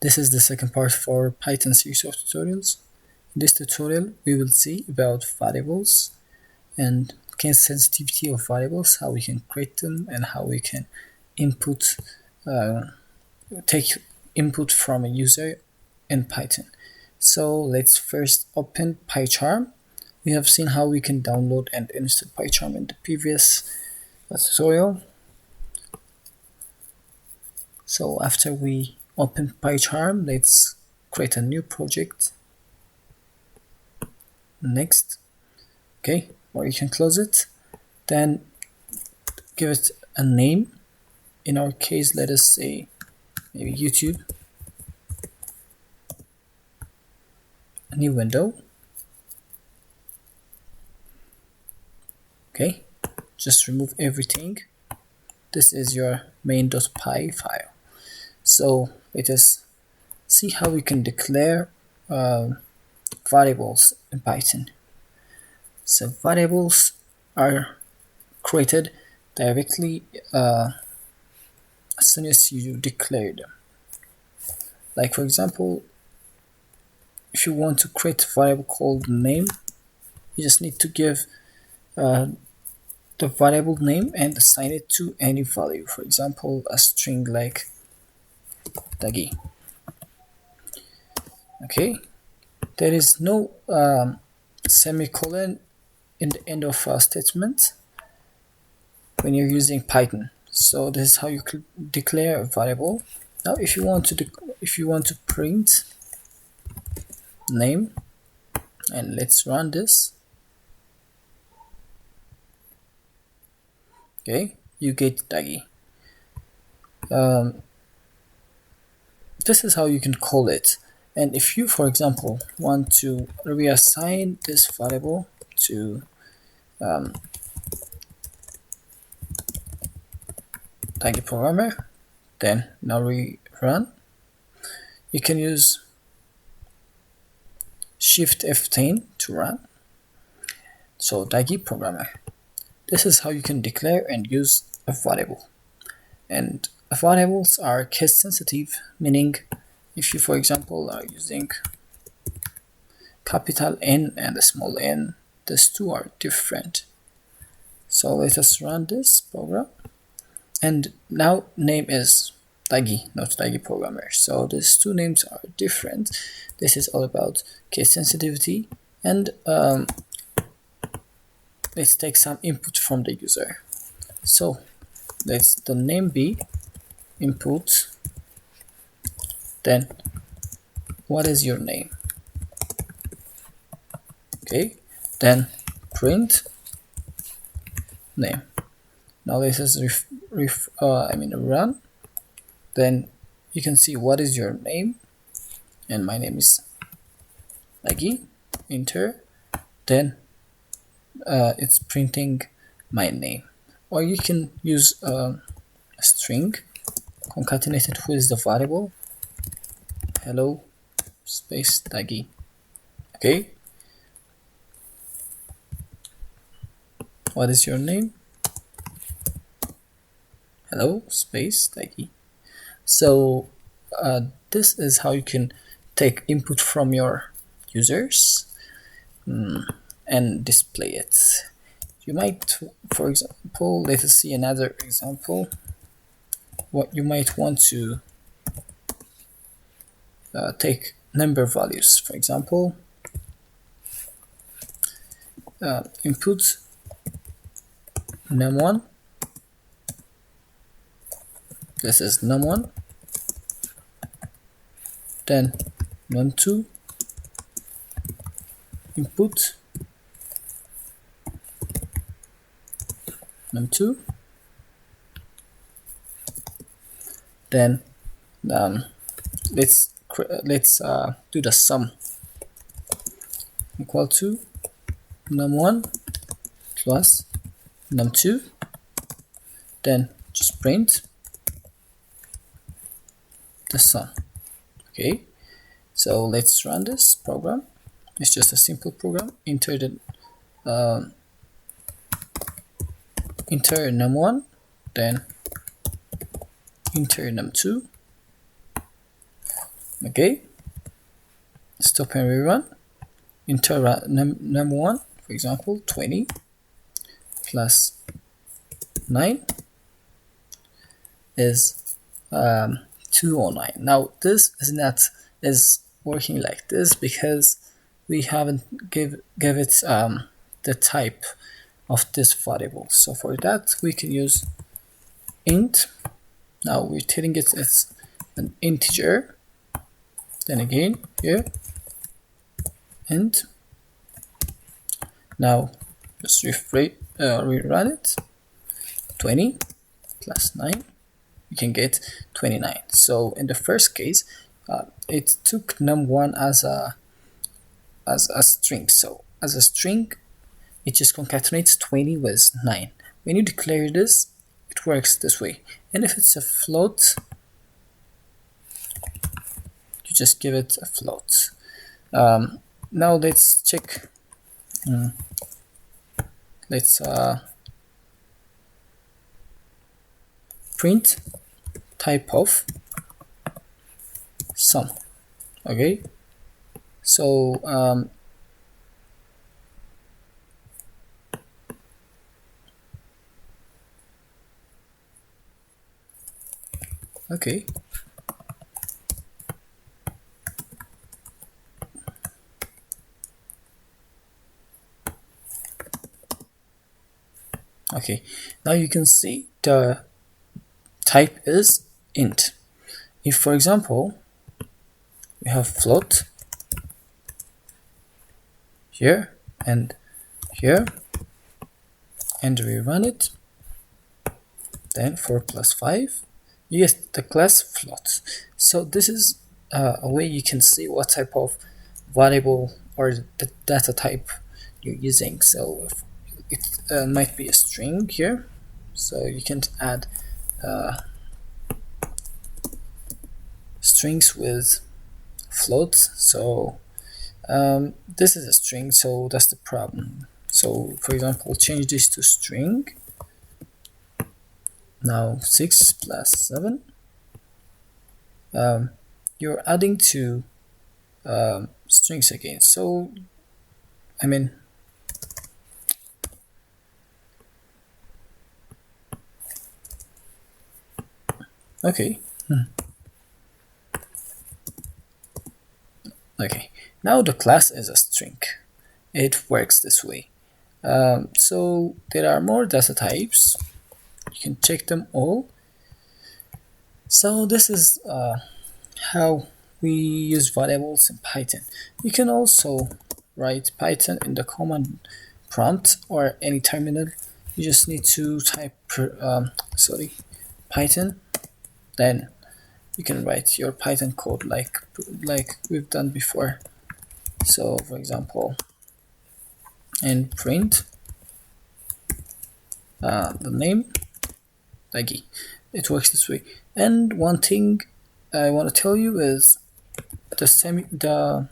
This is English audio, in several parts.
This is the second part for Python series of tutorials. In this tutorial, we will see about variables and case sensitivity of variables, how we can create them and how we can input, take input from a user in Python. So let's first open PyCharm. We have seen how we can download and install PyCharm in the previous tutorial. So after we open PyCharm, let's create a new project. Next. Okay, or you can close it. Then give it a name. In our case, let us say maybe YouTube. A new window. Okay, just remove everything. This is your main.py file. So let us see how we can declare variables in Python. So variables are created directly as soon as you declare them. Like for example, if you want to create a variable called name, you just need to give the variable name and assign it to any value. For example, a string like Dagi. Okay, there is no semicolon in the end of a statement when you're using Python. So this is how you could declare a variable. Now, if you want to print name, and let's run this. Okay, you get Dagi. This is how you can call it. And if you, for example, want to reassign this variable to Dagi programmer, then now we run. You can use Shift F10 to run. So Dagi programmer. This is how you can declare and use a variable. And variables are case sensitive, meaning if you, for example, are using capital N and a small n, these two are different. So let us run this program. And now name is Dagi, not Dagi programmer. So these two names are different. This is all about case sensitivity. And let's take some input from the user. So let's the name be input. Then what is your name? Okay, then print name. Now this is run. Then you can see what is your name, and my name is Dagi. Enter. Then it's printing my name. Or you can use a string concatenated with the variable hello space Dagi. Okay. What is your name? Hello space Dagi. So this is how you can take input from your users and display it. You might, for example, let us see another example. What you might want to take number values. For example, input num1. This is num1. Then num2. Input num2. Then let's do the sum equal to num1 plus num2. Then just print the sum. Okay, so let's run this program. It's just a simple program. Enter num1, then enter num2, Okay, stop and rerun. Enter num1, for example, 20 plus 9 is 209. Now this is working like this because we haven't give it the type of this variable. So for that we can use int. Now we're telling it it's an integer. Then again here int. Now just rerun it. 20 plus 9, you can get 29. So in the first case, it took num1 as a string. So as a string, it just concatenates 20 with 9. When you declare this, it works this way. And if it's a float, you just give it a float. Now let's check. Let's print type of sum. Okay, so okay, now you can see the type is int. If for example we have float here and here and we run it, then 4 plus 5, you get the class float. So this is a way you can see what type of variable or the data type you're using. So if it might be a string here, so you can add strings with floats. So this is a string, so that's the problem. So for example, change this to string. Now 6 plus 7, you're adding to strings again. So I mean, okay. Okay, now the class is a string. It works this way. So there are more data types. You can check them all. So this is how we use variables in Python. You can also write Python in the command prompt or any terminal. You just need to type Python, then you can write your Python code like we've done before. So for example, and print the name Aggie. It works this way. And one thing I want to tell you is the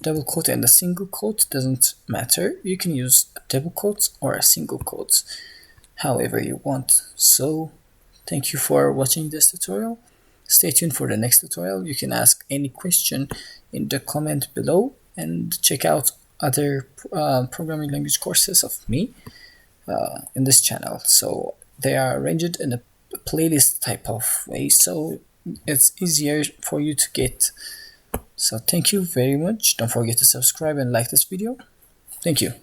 double quote and the single quote doesn't matter. You can use a double quote or a single quote however you want. So thank you for watching this tutorial. Stay tuned for the next tutorial. You can ask any question in the comment below and check out other programming language courses of me in this channel. So they are arranged in a playlist type of way, so it's easier for you to get. So thank you very much. Don't forget to subscribe and like this video. Thank you.